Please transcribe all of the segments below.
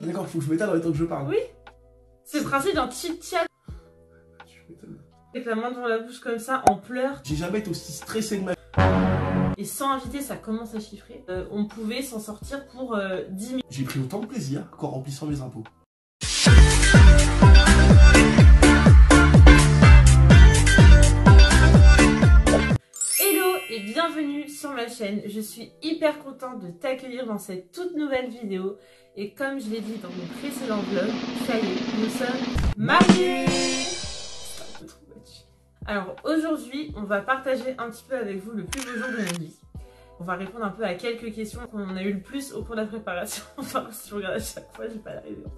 D'accord, faut que je m'étale en même temps que je parle. Oui. C'est le principe d'un chit-chat. Tu m'étonnes. Avec la main devant la bouche comme ça, en pleurs. J'ai jamais été aussi stressé de ma vie. Et sans inviter, ça commence à chiffrer. On pouvait s'en sortir pour 10 000. J'ai pris autant de plaisir qu'en remplissant mes impôts. Hello et bienvenue sur ma chaîne. Je suis hyper contente de t'accueillir dans cette toute nouvelle vidéo. Et comme je l'ai dit dans mon précédent vlog, ça y est, nous sommes mariés. C'est un peu trop much. Alors aujourd'hui, on va partager un petit peu avec vous le plus beau jour de notre vie. On va répondre un peu à quelques questions qu'on a eu le plus au cours de la préparation. Enfin, si je regarde à chaque fois, j'ai pas l'arrivée en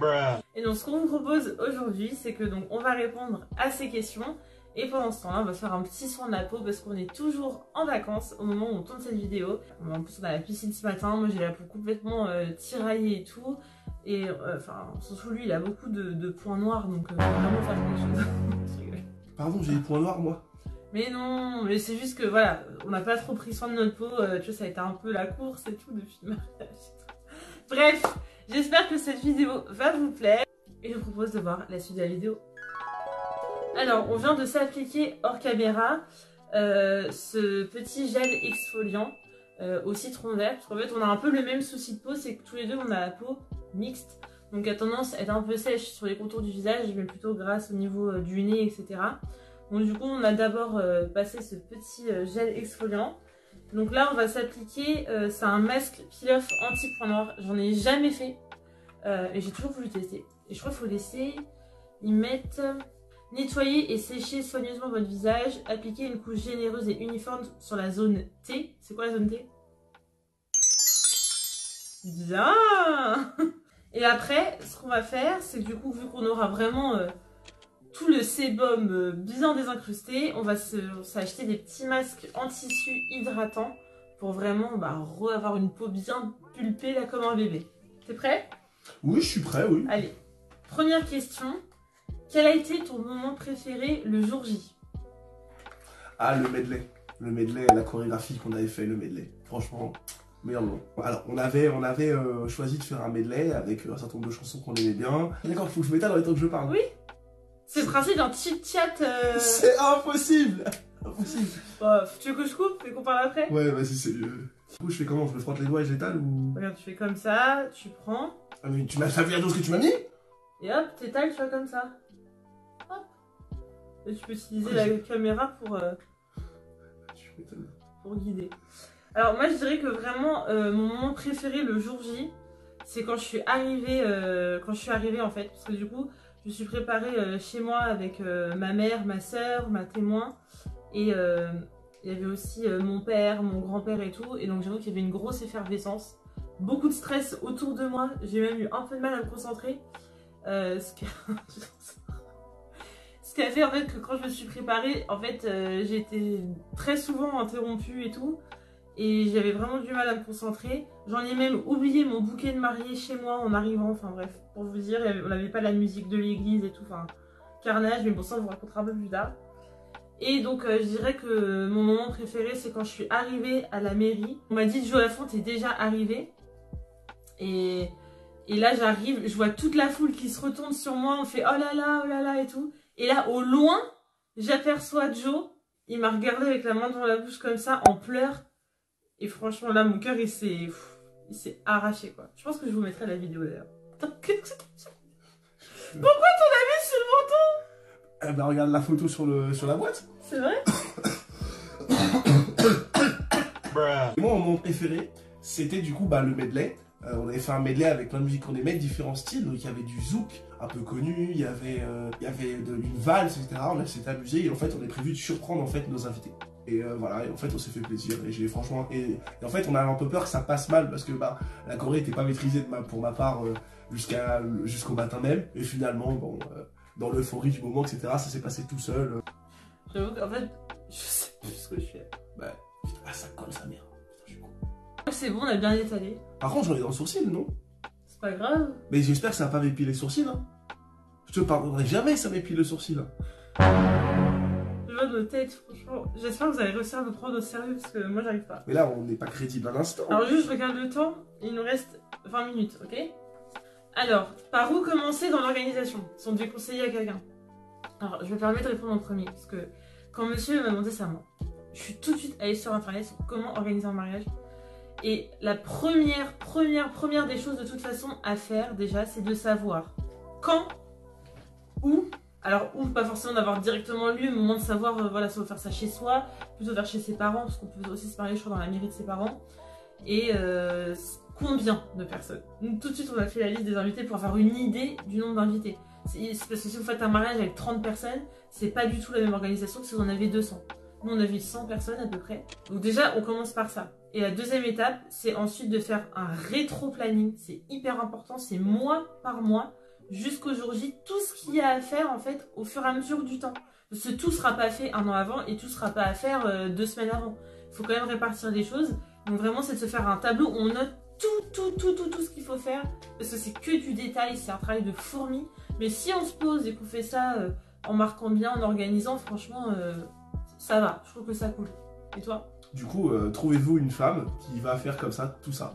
fait. Et donc ce qu'on vous propose aujourd'hui, c'est que donc on va répondre à ces questions. Et pendant ce temps-là, on va se faire un petit soin de la peau parce qu'on est toujours en vacances au moment où on tourne cette vidéo. En plus, on a la piscine ce matin. Moi, j'ai la peau complètement tiraillée et tout. Et enfin, surtout lui, il a beaucoup de points noirs, donc faut vraiment faire quelque chose. Pardon, j'ai des points noirs moi. Mais non, mais c'est juste que voilà, on n'a pas trop pris soin de notre peau. Tu vois, ça a été un peu la course et tout depuis le mariage. Bref, j'espère que cette vidéo va vous plaire. Et je vous propose de voir la suite de la vidéo. Alors, on vient de s'appliquer hors caméra ce petit gel exfoliant au citron vert. Parce qu'en fait, on a un peu le même souci de peau, c'est que tous les deux, on a la peau mixte. Donc, a tendance à être un peu sèche sur les contours du visage, mais plutôt grasse au niveau du nez, etc. Donc, du coup, on a d'abord passé ce petit gel exfoliant. Donc là, on va s'appliquer, c'est un masque peel-off anti-point noir. J'en ai jamais fait et j'ai toujours voulu tester. Et je crois qu'il faut laisser, ils mettent... Nettoyer et sécher soigneusement votre visage. Appliquer une couche généreuse et uniforme sur la zone T. C'est quoi la zone T? Bien. Et après, ce qu'on va faire, c'est que du coup, vu qu'on aura vraiment tout le sébum bien désincrusté, on va s'acheter des petits masques en tissu hydratant pour vraiment avoir une peau bien pulpée là comme un bébé. T'es prêt? Oui, je suis prêt, oui. Allez, première question. Quel a été ton moment préféré le jour J? Ah, le medley. Le medley, la chorégraphie qu'on avait fait, le medley. Franchement, meilleur moment. Alors, on avait choisi de faire un medley avec un certain nombre de chansons qu'on aimait bien. D'accord, faut que je m'étale en même temps que je parle. Oui. C'est le principe d'un chit-chat. C'est impossible. Impossible. Bon, tu veux que je coupe et qu'on parle après? Ouais, vas-y, c'est mieux. Du coup, je fais comment? Je me frotte les doigts et je l'étale ou... Regarde, tu fais comme ça, tu prends. Ah, mais tu m'as fait la dose que tu m'as mis? Et hop, t'étales, tu vois, comme ça. Hop. Et tu peux utiliser la caméra pour guider. Alors moi, je dirais que vraiment, mon moment préféré le jour J, c'est quand je suis arrivée, en fait. Parce que du coup, je suis préparée chez moi avec ma mère, ma soeur, ma témoin. Et il y avait aussi mon père, mon grand-père et tout. Et donc j'avoue qu'il y avait une grosse effervescence. Beaucoup de stress autour de moi. J'ai même eu un peu de mal à me concentrer. Ce qui a fait en fait que quand je me suis préparée, en fait j'ai été très souvent interrompue et tout. Et j'avais vraiment du mal à me concentrer. J'en ai même oublié mon bouquet de mariée chez moi en arrivant. Enfin bref, pour vous dire, on n'avait pas la musique de l'église et tout. Enfin, carnage, mais bon ça on vous racontera un peu plus tard. Et donc je dirais que mon moment préféré c'est quand je suis arrivée à la mairie. On m'a dit Joe Lafont est déjà arrivé. Et là j'arrive, je vois toute la foule qui se retourne sur moi, on fait oh là là et tout. Et là au loin, j'aperçois Joe, il m'a regardé avec la main dans la bouche comme ça, en pleurs. Et franchement là mon cœur il s'est arraché quoi. Je pense que je vous mettrai la vidéo d'ailleurs. Pourquoi ton ami sur le menton? Eh ben regarde la photo sur la boîte. C'est vrai? Moi mon moment préféré, c'était du coup le medley. On avait fait un medley avec plein de musiques qu'on aimait, différents styles. Donc il y avait du zouk, un peu connu, il y avait une valse, etc. On s'est amusé et en fait on a prévu de surprendre en fait nos invités. Et voilà, et en fait on s'est fait plaisir. Et j'ai franchement et en fait on avait un peu peur que ça passe mal parce que la Corée n'était pas maîtrisée pour ma part jusqu'au matin même. Et finalement bon, dans l'euphorie du moment, etc. Ça s'est passé tout seul. J'avoue qu'en fait je sais plus ce que je fais. Ah ça colle sa mère. C'est bon, on a bien étalé. Par contre, j'en ai dans le sourcil, non? C'est pas grave. Mais j'espère que ça va pas m'épiler le sourcil, hein. Je te pardonnerai jamais que ça m'épile le sourcil. Je vois nos têtes, franchement. J'espère que vous allez réussir à me prendre au sérieux parce que moi j'arrive pas. Mais là, on n'est pas crédible à l'instant. Alors juste, je regarde le temps, il nous reste 20 minutes, ok? Alors, par où commencer dans l'organisation si on devait conseiller à quelqu'un? Alors, je me permets de répondre en premier parce que quand monsieur m'a demandé ça, moi, je suis tout de suite allée sur internet sur comment organiser un mariage. Et la première des choses de toute façon à faire déjà, c'est de savoir quand, où. Alors, où, pas forcément d'avoir directement lieu, mais au moins de savoir, voilà, si on veut faire ça chez soi, plutôt vers chez ses parents, parce qu'on peut aussi se marier, je crois, dans la mairie de ses parents. Et combien de personnes? Donc, tout de suite, on a fait la liste des invités pour avoir une idée du nombre d'invités. C'est parce que si vous faites un mariage avec 30 personnes, c'est pas du tout la même organisation que si vous en avez 200. Nous, on avait 100 personnes à peu près. Donc déjà, on commence par ça. Et la deuxième étape, c'est ensuite de faire un rétro-planning. C'est hyper important, c'est mois par mois, jusqu'au jour J, tout ce qu'il y a à faire, en fait, au fur et à mesure du temps. Parce que tout sera pas fait un an avant et tout sera pas à faire 2 semaines avant. Il faut quand même répartir les choses. Donc vraiment, c'est de se faire un tableau où on note tout ce qu'il faut faire. Parce que c'est que du détail, c'est un travail de fourmi. Mais si on se pose et qu'on fait ça en marquant bien, en organisant, franchement, ça va. Je trouve que ça coule. Et toi? Du coup, trouvez-vous une femme qui va faire comme ça, tout ça.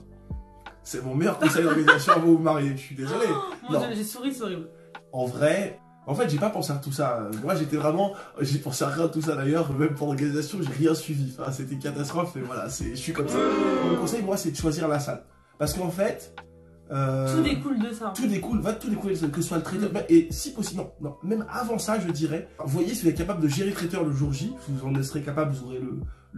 C'est mon meilleur conseil d'organisation avant de vous marier. Je suis désolé. Mon Dieu, j'ai souri, c'est horrible. En vrai, j'ai pas pensé à tout ça. Moi, j'ai pensé à rien de tout ça d'ailleurs. Même pour l'organisation, j'ai rien suivi. Enfin, c'était une catastrophe. Mais voilà, je suis comme ça. Mon conseil, moi, c'est de choisir la salle. Parce qu'en fait, tout découle de ça. Tout découle, que ce soit le traiteur. Et si possible, non, même avant ça, je dirais, voyez si vous êtes capable de gérer le traiteur le jour J, vous en serez capable, vous aurez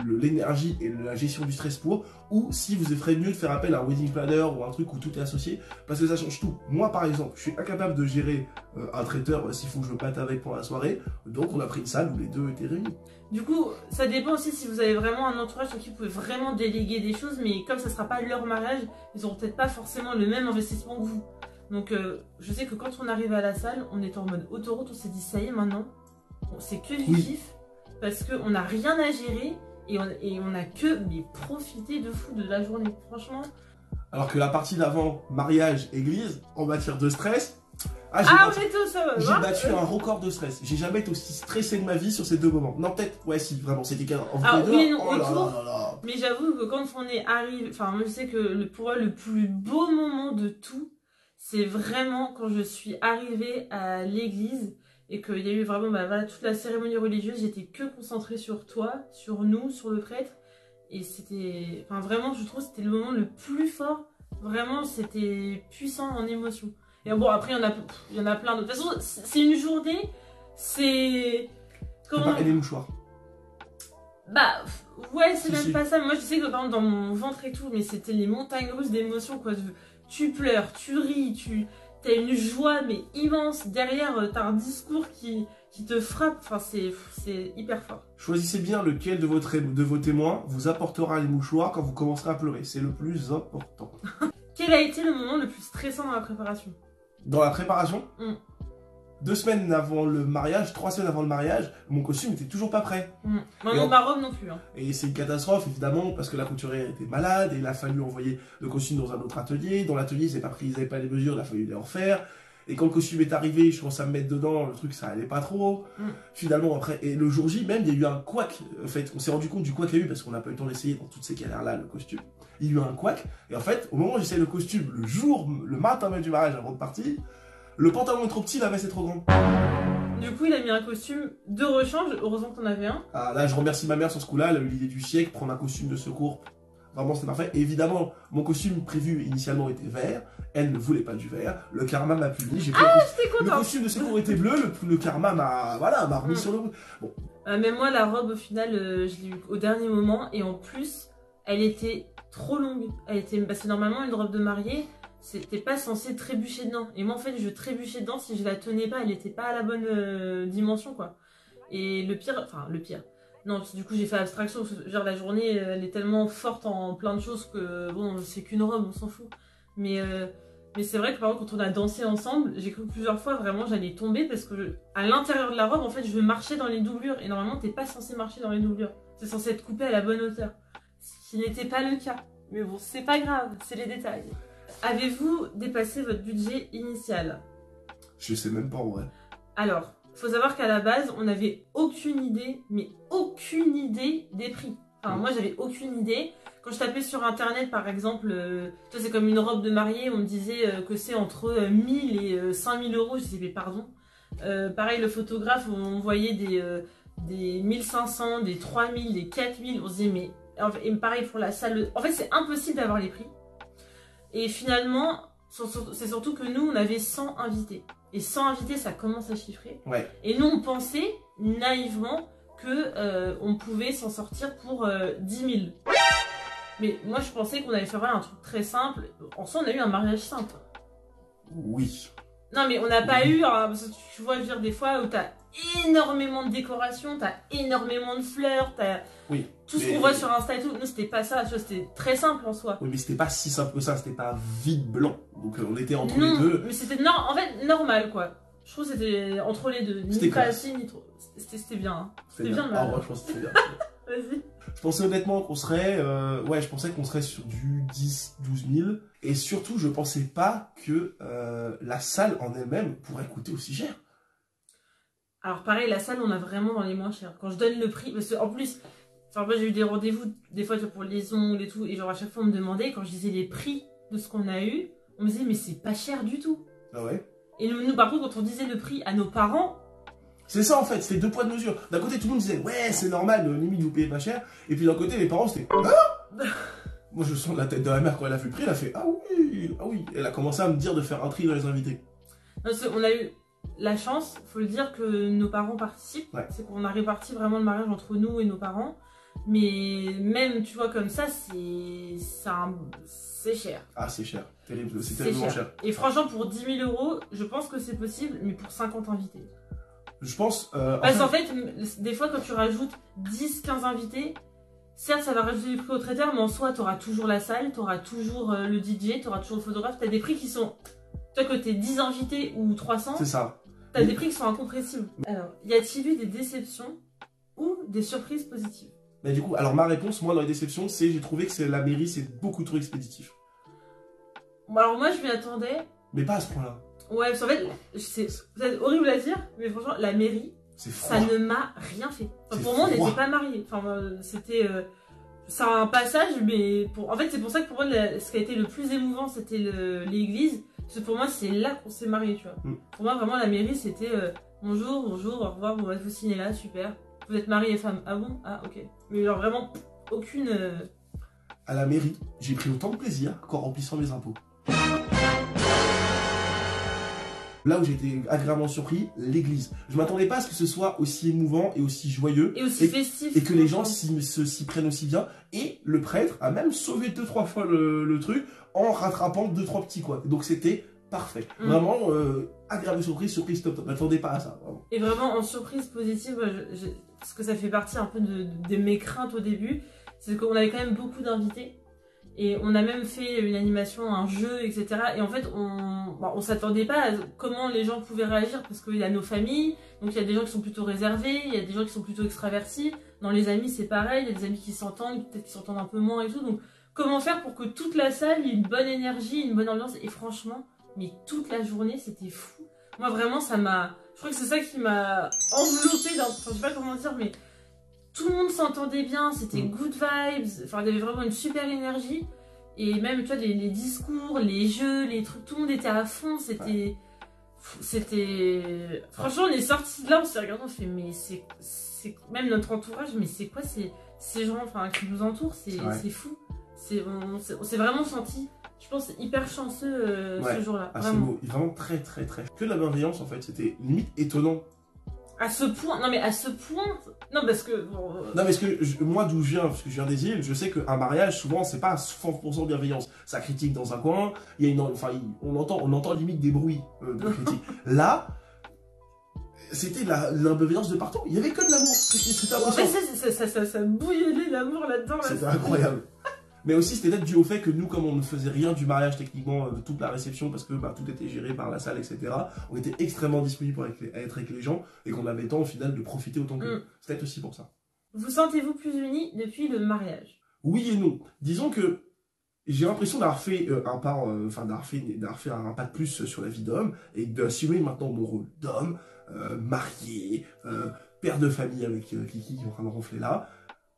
l'énergie et la gestion du stress pour, ou si vous ferez mieux de faire appel à un wedding planner ou un truc où tout est associé, parce que ça change tout. Moi, par exemple, je suis incapable de gérer un traiteur s'il faut que je me batte avec pour la soirée, donc on a pris une salle où les deux étaient réunis. Du coup, ça dépend aussi si vous avez vraiment un entourage sur qui vous pouvez vraiment déléguer des choses, mais comme ça sera pas leur mariage, ils auront peut-être pas forcément le même investissement que vous. Donc je sais que quand on arrive à la salle, on est en mode autoroute, on s'est dit ça y est maintenant, c'est que du kiff, parce qu'on n'a rien à gérer et on a que profiter de fou de la journée, franchement. Alors que la partie d'avant, mariage, église, en matière de stress, j'ai battu un record de stress. J'ai jamais été aussi stressé de ma vie sur ces deux moments. Non, peut-être, ouais, si, vraiment, c'était qu'un. Mais j'avoue que quand on est arrivé, enfin, moi je sais que pour moi, le plus beau moment de tout, c'est vraiment quand je suis arrivée à l'église et qu'il y a eu vraiment voilà, toute la cérémonie religieuse. J'étais que concentrée sur toi, sur nous, sur le prêtre. Et c'était. Enfin, vraiment, je trouve que c'était le moment le plus fort. Vraiment, c'était puissant en émotion. Et bon, après, il y en a plein d'autres. De toute façon, c'est une journée, c'est... Comment... Et les mouchoirs. Bah, ouais, c'est même pas ça. Moi, je sais que par exemple, dans mon ventre et tout, mais c'était les montagnes russes d'émotions, quoi. Tu pleures, tu ris, t'as une joie, mais immense. Derrière, t'as un discours qui te frappe. Enfin, c'est hyper fort. Choisissez bien lequel de vos témoins vous apportera les mouchoirs quand vous commencerez à pleurer. C'est le plus important. Quel a été le moment le plus stressant dans la préparation? Dans la préparation, 2 semaines avant le mariage, 3 semaines avant le mariage, mon costume était toujours pas prêt. Ma robe non plus. Hein. Et c'est une catastrophe évidemment parce que la couturière était malade et il a fallu envoyer le costume dans un autre atelier. Dans l'atelier, ils n'avaient pas les mesures, il a fallu les refaire. Et quand le costume est arrivé, je commençais à me mettre dedans, le truc ça allait pas trop. Finalement après, et le jour J même, il y a eu un couac. En fait, on s'est rendu compte du couac qu'il y a eu parce qu'on n'a pas eu le temps d'essayer dans toutes ces galères-là le costume. Il y a eu un couac, et en fait, au moment où j'essaye le costume, le matin même du mariage avant de partir, le pantalon est trop petit, la veste est trop grande. Du coup, il a mis un costume de rechange, heureusement qu'on avait un. Ah, là, je remercie ma mère sur ce coup-là, elle a eu l'idée du siècle, prendre un costume de secours. Vraiment, c'était parfait. Et évidemment, mon costume prévu initialement était vert, elle ne voulait pas du vert, le karma m'a puni. J'étais contente. Le costume de secours était bleu, le karma m'a remis sur le bout. Bon. Mais moi, la robe, au final, je l'ai eu au dernier moment, et en plus, elle était trop longue. Parce que normalement, une robe de mariée, c'était pas censé trébucher dedans. Et moi, en fait, je trébuchais dedans si je la tenais pas. Elle était pas à la bonne dimension, quoi. Et le pire... Non, du coup, j'ai fait abstraction. Genre, la journée, elle est tellement forte en plein de choses que... Bon, c'est qu'une robe, on s'en fout. Mais c'est vrai que, par exemple, quand on a dansé ensemble, j'ai cru plusieurs fois, vraiment, j'allais tomber parce que à l'intérieur de la robe, en fait, je marchais dans les doublures. Et normalement, t'es pas censé marcher dans les doublures. C'est censé être coupé à la bonne hauteur. Ce qui n'était pas le cas. Mais bon, c'est pas grave, c'est les détails. Avez-vous dépassé votre budget initial? Je sais même pas en vrai. Alors, faut savoir qu'à la base, on n'avait aucune idée, mais aucune idée des prix. Enfin, moi, j'avais aucune idée. Quand je tapais sur internet, par exemple, toi, c'est comme une robe de mariée, on me disait que c'est entre 1000 et 5000 euros. Je disais, mais pardon. Pareil, le photographe, on voyait des 1500, des 3000, des 4000. On se disait, mais. Et pareil pour la salle. En fait, c'est impossible d'avoir les prix. Et finalement, c'est surtout que nous, on avait 100 invités. Et 100 invités, ça commence à chiffrer. Ouais. Et nous, on pensait naïvement que on pouvait s'en sortir pour 10 000. Mais moi, je pensais qu'on allait faire un truc très simple. En soi, on a eu un mariage simple. Oui. Non, mais on n'a pas eu, parce que tu vois, dire des fois où t'as énormément de décorations, t'as énormément de fleurs, t'as tout ce qu'on voit sur Insta et tout. Nous, c'était pas ça, tu vois, c'était très simple en soi. Oui, mais c'était pas si simple que ça, c'était pas vide blanc. Donc on était entre non, les deux. Mais c'était en fait normal, quoi. Je trouve que c'était entre les deux. Ni pas assez, ni trop. C'était bien. Hein. C'était bien, ah, moi, je pense que c'était bien. Vas-y. Je pensais honnêtement qu'on serait, je pensais qu'on serait sur du 10-12 000. Et surtout, je pensais pas que la salle en elle-même pourrait coûter aussi cher. Alors pareil, la salle, on a vraiment dans les moins chers. Quand je donne le prix, parce qu'en plus, enfin moi j'ai eu des rendez-vous des fois pour les ongles et tout, et genre à chaque fois on me demandait, quand je disais les prix de ce qu'on a eu, on me disait mais c'est pas cher du tout. Ah ouais. Et nous par contre, quand on disait le prix à nos parents... C'est ça en fait, c'était deux poids de mesure. D'un côté, tout le monde disait ouais, c'est normal, limite vous payez pas cher. Et puis d'un côté, les parents c'était ah. Moi je sens la tête de la mère quand elle a fait le prix, elle a fait ah oui, ah oui. Elle a commencé à me dire de faire un tri dans les invités. On a eu la chance, faut le dire, que nos parents participent. Ouais. C'est qu'on a réparti vraiment le mariage entre nous et nos parents. Mais même, tu vois, comme ça, c'est cher. Ah, c'est cher. Terrible, c'est tellement cher. Et franchement, pour 10 000 euros, je pense que c'est possible, mais pour 50 invités. Je pense... Parce qu'en fait, des fois, quand tu rajoutes 10-15 invités, certes, ça va rajouter du prix au traiteur, mais en soi, tu auras toujours la salle, tu auras toujours le DJ, tu auras toujours le photographe. Tu as des prix qui sont... Toi, que tu es 10 invités ou 300, c'est ça. Tu as des prix qui sont incompressibles. Alors, y a-t-il eu des déceptions ou des surprises positives? Bah du coup, alors ma réponse, moi, dans les déceptions, c'est j'ai trouvé que la mairie, c'est beaucoup trop expéditif. Bon, alors moi, je m'y attendais. Mais pas à ce point-là. Ouais, parce qu'en fait, c'est horrible à dire, mais franchement, la mairie, ça ne m'a rien fait. Enfin, pour moi, on n'était pas mariés. Enfin, c'était... c'est un passage, mais... En fait, c'est pour ça que pour moi, ce qui a été le plus émouvant, c'était l'église. Parce que pour moi, c'est là qu'on s'est mariés, tu vois. Pour moi, vraiment, la mairie, c'était bonjour, bonjour, au revoir, bon, vous signez là, super. Vous êtes mariés et femmes. Ah bon? Ah, ok. Mais genre, vraiment, aucune... À la mairie, j'ai pris autant de plaisir qu'en remplissant mes impôts. Là où j'ai été agréablement surpris, l'église. Je m'attendais pas à ce que ce soit aussi émouvant et aussi joyeux. Et aussi festif. Et que les gens s'y prennent aussi bien. Et le prêtre a même sauvé 2-3 fois le truc en rattrapant 2-3 petits quoi. Donc c'était parfait. Vraiment, agréable surprise top. Je m'attendais pas à ça. Vraiment. Et vraiment, en surprise positive, parce que ça fait partie un peu de mes craintes au début, c'est qu'on avait quand même beaucoup d'invités. Et on a même fait une animation, un jeu, etc. Et en fait, on s'attendait pas à comment les gens pouvaient réagir, parce qu'il y a nos familles, donc il y a des gens qui sont plutôt réservés, il y a des gens qui sont plutôt extravertis. Dans les amis, c'est pareil, il y a des amis qui s'entendent, peut-être qui s'entendent un peu moins et tout. Donc, comment faire pour que toute la salle ait une bonne énergie, une bonne ambiance? Et franchement, mais toute la journée, c'était fou. Moi, vraiment, ça m'a... Je crois que c'est ça qui m'a enveloppée dans... Enfin, je sais pas comment dire, mais... Tout le monde s'entendait bien, c'était good vibes, enfin il y avait vraiment une super énergie. Et même tu vois les discours, les jeux, les trucs, tout le monde était à fond, c'était... Franchement on est sortis de là, on s'est regardé, on fait mais c'est... Même notre entourage, mais c'est quoi ces gens qui nous entourent, c'est fou. On s'est vraiment senti, je pense, hyper chanceux ce jour-là. Ah, vraiment. C'est vraiment très. Que de la bienveillance en fait, c'était limite étonnant. À ce point, non mais à ce point, non parce que... Non parce que moi d'où je viens, parce que je viens des îles, je sais qu'un mariage souvent c'est pas 100% bienveillance. Ça critique dans un coin, il y a on entend limite des bruits de critique. Là, c'était la bienveillance de partout, il y avait que de l'amour. C'était impressionnant. Ça bouillonnait l'amour là-dedans. C'était incroyable. Mais aussi, c'était peut-être dû au fait que nous, comme on ne faisait rien du mariage techniquement, toute la réception, parce que tout était géré par la salle, etc., on était extrêmement disponibles pour être avec les gens et qu'on avait le temps, au final, de profiter autant que c'est peut-être aussi pour ça. Vous sentez-vous plus unis depuis le mariage? Oui et non. Disons que j'ai l'impression d'avoir fait un pas, d'avoir fait un pas de plus sur la vie d'homme et d'assumer maintenant mon rôle d'homme, marié, père de famille avec Kiki qui est en train de ronfler là.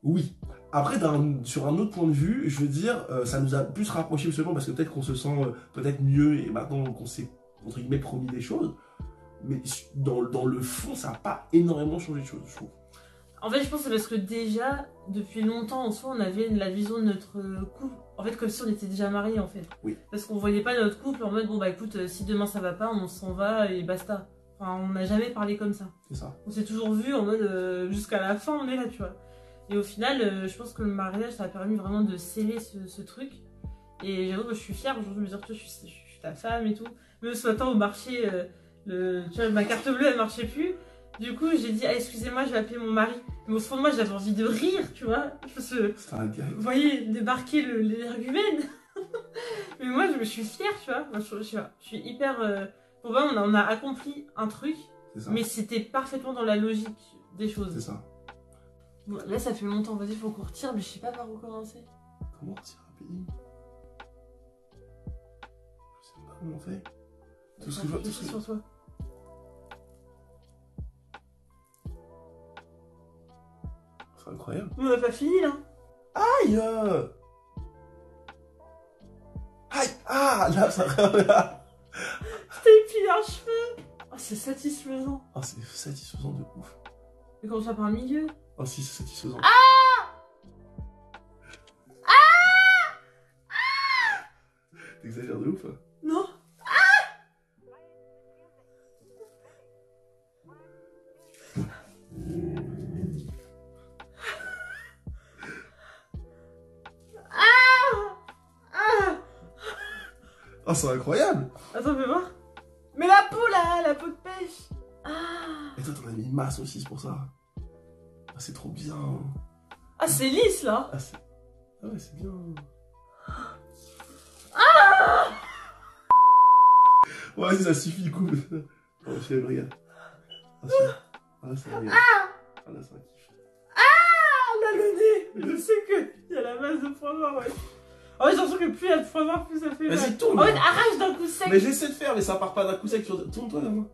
Oui. Après, sur un autre point de vue, je veux dire, ça nous a plus rapprochés seulement parce que peut-être qu'on se sent peut-être mieux et maintenant qu'on s'est, entre guillemets, promis des choses. Mais dans le fond, ça n'a pas énormément changé de choses, je trouve. En fait, je pense que c'est parce que déjà, depuis longtemps, en soi, on avait la vision de notre couple. En fait, comme si on était déjà mariés, en fait. Oui. Parce qu'on voyait pas notre couple en mode, bon bah écoute, si demain ça va pas, on s'en va et basta. Enfin, on n'a jamais parlé comme ça. C'est ça. On s'est toujours vu en mode, jusqu'à la fin, on est là, tu vois. Et au final, je pense que le mariage, ça a permis vraiment de sceller ce truc. Et j'avoue que je suis fière aujourd'hui de me dire, tu vois, je suis ta femme et tout. Même ce matin au marché, tu vois, ma carte bleue, elle marchait plus. Du coup, j'ai dit, ah, excusez-moi, je vais appeler mon mari. Mais au fond de moi, j'avais envie de rire, tu vois. Parce que, vous voyez, débarquer l'énergumène. Mais moi, je me suis fière, tu vois. Moi, je suis hyper... Pour moi, on a accompli un truc, mais c'était parfaitement dans la logique des choses. C'est ça. Bon, là, ça fait longtemps, vas-y, faut qu'on retire, mais je sais pas par où commencer. Comment retirer un pays? Je sais pas comment on fait. Tout ce que je vois, tout ce que... sur toi. C'est incroyable. On a pas fini, là. Aïe! Aïe! Ah! Là, ça... T'as épilé un cheveu. Oh, c'est satisfaisant. Oh, c'est satisfaisant de ouf. Et comment ça par le milieu? Oh si, c'est satisfaisant. T'exagères de ouf, hein. Non. Oh, c'est incroyable! Attends, fais voir. Mais la peau, là, la peau de pêche. Ah. Et toi, t'en as mis une masse aussi, c'est pour ça. Ah, c'est trop bien. Ah, c'est lisse, là. Ah, ouais, c'est bien. Ah. Ouais, vas-y, ça suffit, coupe. Oh, je fais, regarde. Ah, ça regarde. Ah, là, c'est un kiff. Ah, on a le nez. Je sais qu'il y a la masse de points noirs, ouais. En fait, j'ai l'impression que plus il y a de points noirs, plus ça fait mal. Vas-y, tourne. En fait, arrache d'un coup sec. Mais j'essaie de faire, mais ça part pas d'un coup sec. Tourne-toi vers moi.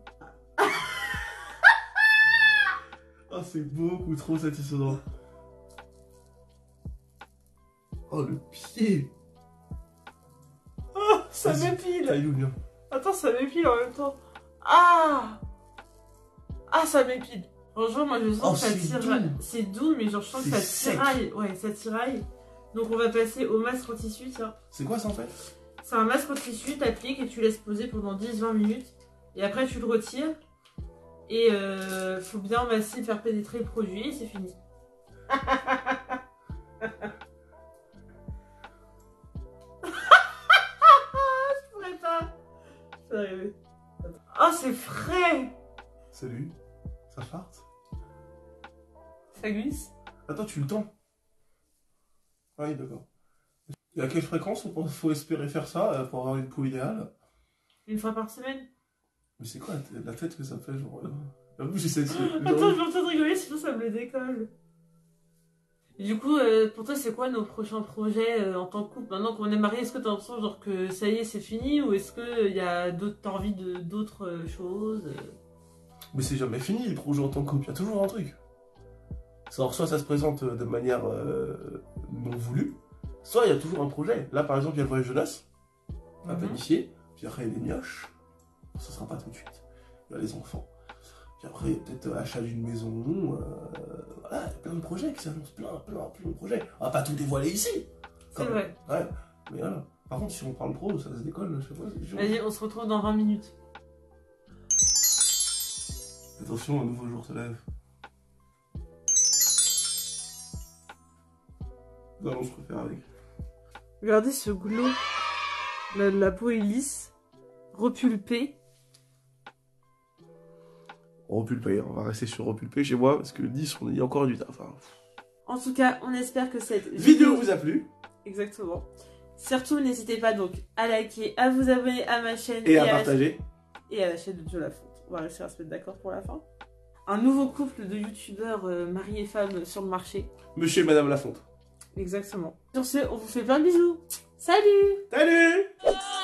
Oh, c'est beaucoup trop satisfaisant. Oh, le pied. Oh, ça m'épile. Taille-nous bien. Attends, ça m'épile en même temps. Ah. Ah, ça m'épile. Franchement, moi, je sens que ça tiraille. C'est doux, mais genre, je sens que ça tiraille. Ouais, ça tiraille. Donc, on va passer au masque en tissu, tiens. C'est quoi ça, en fait? C'est un masque en tissu, t'appliques et tu laisses poser pendant 10-20 minutes. Et après, tu le retires. Et faut bien masser, faire pénétrer le produit et c'est fini. Je pourrais pas. Ça va arriver. Oh, c'est frais. Salut. Ça farte? Ça glisse. Attends, tu le tends? Ah oui, d'accord. Et à quelle fréquence faut espérer faire ça pour avoir une peau idéale? Une fois par semaine. Mais c'est quoi la tête que ça me fait, genre... En plus, j'essaie de... Attends, je vais en train de rigoler, sinon ça me le décolle. Et du coup, pour toi, c'est quoi nos prochains projets en tant que couple? Maintenant qu'on est mariés, est-ce que t'as l'impression genre que ça y est, c'est fini? Ou est-ce que t'as envie d'autres choses? Mais c'est jamais fini, les projets en tant que couple, il y a toujours un truc. Soit ça se présente de manière non voulue, soit il y a toujours un projet. Là, par exemple, il y a le voyage de noces à planifier, puis après, il y a les mioches. Ça sera pas tout de suite. Il y a les enfants. Puis après, il y a peut-être achat d'une maison. Voilà, il y a plein de projets qui s'annoncent, plein de projets. On va pas tout dévoiler ici. C'est vrai. Ouais, mais voilà. Par contre, si on parle trop, ça se décolle, je sais pas. Vas-y, on se retrouve dans 20 minutes. Attention, un nouveau jour se lève. Non, je préfère avec. Regardez ce glow. La peau est lisse, repulpée. Repulpé, on va rester sur repulpé chez moi parce que 10, on y a encore du taf. Hein. En tout cas, on espère que cette vidéo vous a plu. Exactement. Surtout, n'hésitez pas donc à liker, à vous abonner à ma chaîne et à partager. Et à la chaîne de Joe Lafonte. On va réussir à se mettre d'accord pour la fin. Un nouveau couple de youtubeurs mari et femme sur le marché. Monsieur et Madame Lafonte. Exactement. Sur ce, on vous fait plein de bisous. Salut! Salut!